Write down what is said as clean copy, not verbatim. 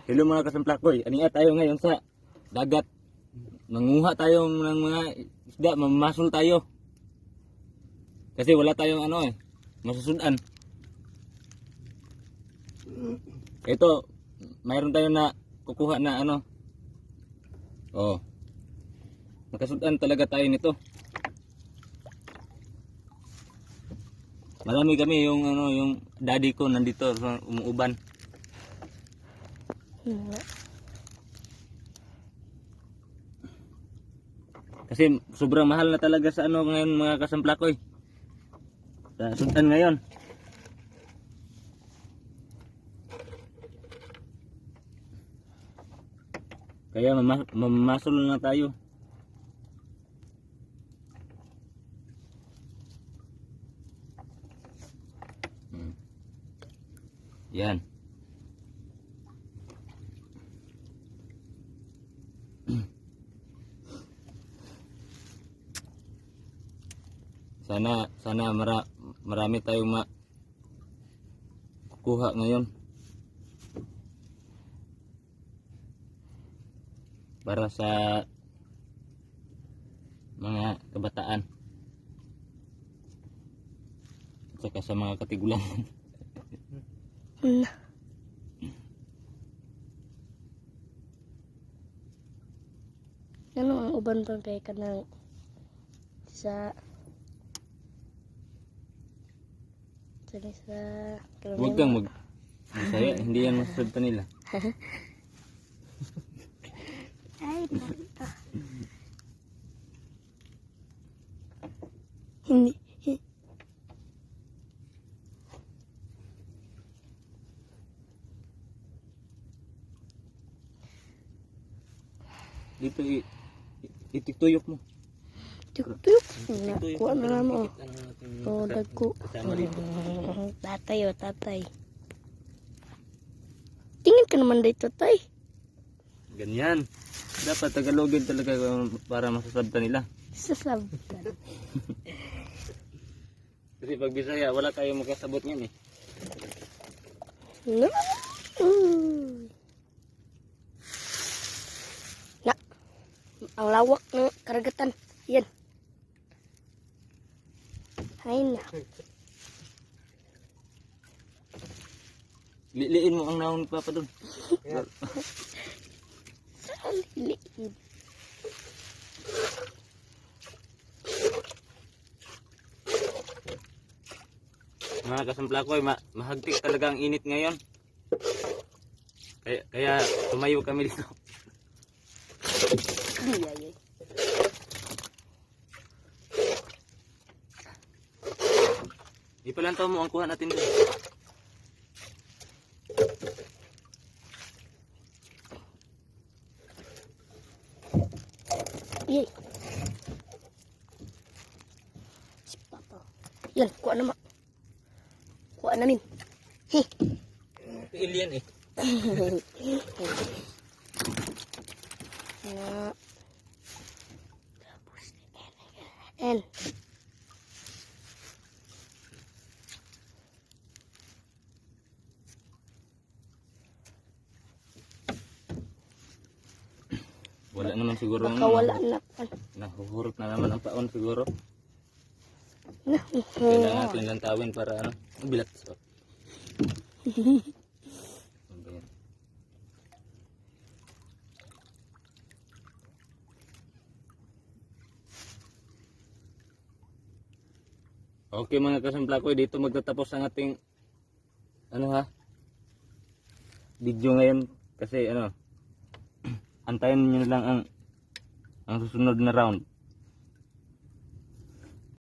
Hello mga kasamplakoy, aniya tayo ngayon sa dagat. Manguha tayo ng mga isda, mamamasol tayo. Kasi wala tayong masusudan. Ito, mayroon tayo na kukuha na Oh. Nakasudan talaga tayo nito. Marami kami yung daddy ko nandito umuuban. Kasi sobrang mahal na talaga sa ngayon mga kasamplakoy. Sa sudan ngayon. Kaya mamamasol na tayo. Yan. Sana marami tayong makukuha ngayon. Para sa mga kabataan. At saka sa mga katigulang. Ano ang uban pa kay kanang sa Huwag kang masaya, hindi yan masasabta nila. Ay, hindi. Dito itituyok mo. Tuk-tuk. Kuha na mo. Oh, dagko. Tatay o tatay. Tingin ka naman dito, tay. Ganyan. Dapat Tagalogin talaga para masasabta nila. Sasabtan. Kasi pag Bisaya, wala tayong makasabot yan eh. No. Na. Ang lawak ng karagatan. Yan. Ay na. Liliin mo ang naon ni Papa doon. Saan liliin? Mga kasamplakoy, mahagtik talaga ang init ngayon. Kaya tumayo kami dito. Ay. Ipalantaw mo ang kuha natin doon. Yay. Si Papa. Yan, kuha naman. Kuha namin. He. Alien eh. Tapos N. Wala naman siguro. Baka wala na. Nahuhurot na naman ang paon siguro. Na. Kailangan natin lantawin para bilat. Okay mga kasamplakoy, dito magtatapos ang ating video ngayon kasi antayin niyo lang ang susunod na round.